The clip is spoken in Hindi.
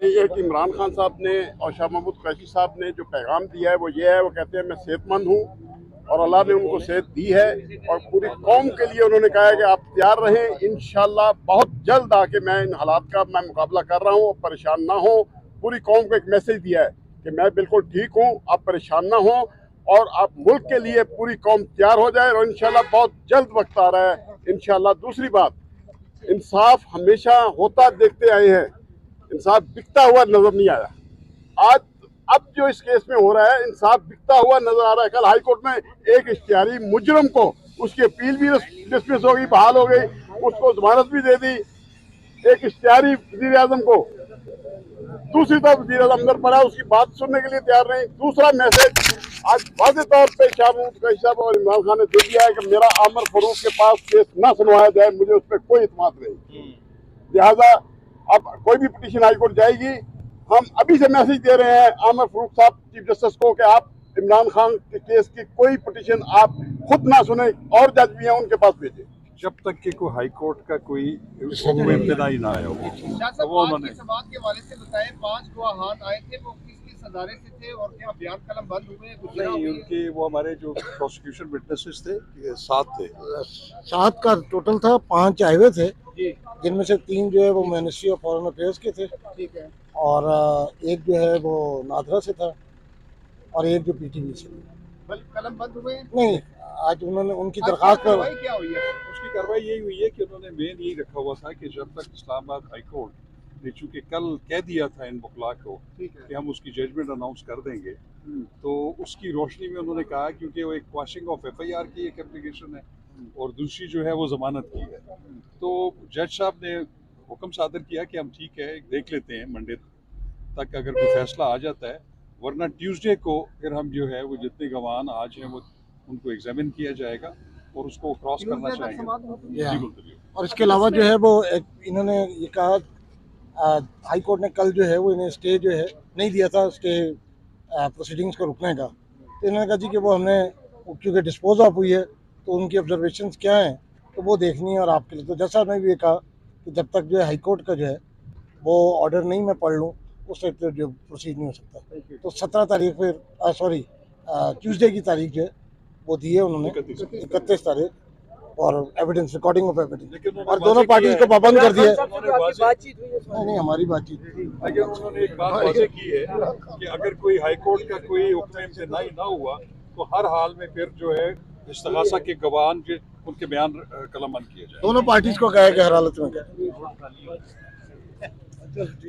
एक इमरान खान साहब ने और शाह महमूद कुरैशी साहब ने जो पैगाम दिया है वो ये है, वो कहते हैं मैं सेहतमंद हूँ और अल्लाह ने उनको सेहत दी है और पूरी कौम के लिए उन्होंने कहा है कि आप तैयार रहें, इंशाल्लाह बहुत जल्द आके मैं इन हालात का मैं मुकाबला कर रहा हूँ, परेशान ना हो। पूरी कौम को एक मैसेज दिया है कि मैं बिल्कुल ठीक हूँ, आप परेशान ना हो और आप मुल्क के लिए पूरी कौम तैयार हो जाए और इंशाल्लाह बहुत जल्द वक्त आ रहा है इंशाल्लाह। दूसरी बात, इंसाफ हमेशा होता देखते आए हैं, इंसाफ बिकता हुआ नजर नहीं आया। आज अब जो इस केस में हो रहा है, इंसाफ बिकता हुआ नजर आ रहा है। कल हाई कोर्ट में एक इश्तिहारी मुजरम को उसकी अपील भी डिसमिस हो गई, बहाल हो गई, उसको जमानत भी दे दी, एक इश्तिहारी वजीर आजम को। दूसरी तरफ वजीर आजम अंदर पड़ा, उसकी बात सुनने के लिए तैयार नहीं। दूसरा मैसेज आज वाज़ेह तौर पे शाह महमूद कुरैशी साहब और इमरान खान ने दे दिया है कि मेरा आमिर फरूक के पास केस ना सुनवाया जाए, मुझे उस पर कोई इत्मीनान नहीं। लिहाजा अब कोई भी पिटीशन हाई कोर्ट जाएगी, हम अभी से मैसेज दे रहे हैं आमिर फरूक साहब चीफ जस्टिस को कि आप इमरान खान के केस की कोई पिटीशन आप खुद ना सुने और जज भी हैं उनके पास भेजें जब तक कि कोई हाई कोर्ट का कोई इब्तिदाई ना आया हो। तो वो उन्होंने समाज के हवाले से बताए 5 गवाहान आए थे, वो किस अदारे से थे और क्या बयान कलम बंद हुए? नहीं, उनके वो हमारे जो प्रोसिक्यूशन विटनेसेस थे 7 थे। 7 का टोटल था, 5 आए हुए थे जिनमें से 3 जो है वो मिनिस्ट्री ऑफ फॉरेन अफेयर्स के थे, ठीक है, और एक जो है वो नादरा से था और एक जो पीटीवी से। कलम बंद हुए नहीं, आज उन्होंने उनकी दरखास्त पर क्या हुई है? उसकी कार्रवाई यही हुई है कि उन्होंने मेन यही रखा हुआ था कि जब तक इस्लामाबाद हाई कोर्ट ने चूंकि कल कह दिया था इन वकला को कि हम उसकी जजमेंट अनाउंस कर देंगे, तो उसकी रोशनी में उन्होंने कहा क्योंकि वो एक क्वाशिंग ऑफ FIR की एक एप्लीकेशन है और दूसरी जो है वो जमानत की है, तो जज साहब ने हुक्म सादर किया कि हम ठीक है देख लेते हैं मंडे तक अगर कोई फैसला आ जाता है, वरना ट्यूसडे को फिर हम जो है वो जितने गवाहान आज हैं वो उनको एग्जामिन किया जाएगा और उसको क्रॉस करना चाहेंगे। और इसके अलावा जो है वो इन्होंने ये कहा, हाई कोर्ट ने कल जो है वो इन्हें स्टे जो है नहीं दिया था, स्टे प्रोसीडिंग्स को रुकने का। तो इन्होंने कहा जी कि वो हमने क्योंकि डिस्पोज ऑफ हुई है तो उनकी ऑब्जर्वेशंस क्या हैं तो वो देखनी है और आपके लिए। तो जैसा मैं भी ये कहा कि जब तक जो है हाई कोर्ट का जो है वो ऑर्डर नहीं मैं पढ़ लूँ उस टाइप से जो प्रोसीड नहीं हो सकता। तो 17 तारीख फिर ट्यूसडे की तारीख जो है वो दी है उन्होंने, 31 तारीख, और एविडेंस, रिकॉर्डिंग ऑफ एविडेंस, और दोनों पार्टीज को पाबंद कर दिया। नहीं, हमारी बातचीत, लेकिन उन्होंने एक बात वाज़ेह की है कि अगर कोई हाई कोर्ट का कोई हुक्म इम्तिनाई ना हुआ तो हर हाल में फिर जो है इस्तगासा के गवाहान उनके बयान कलमबंद किए जाए। दोनों पार्टीज को कहा है कि हर हालत में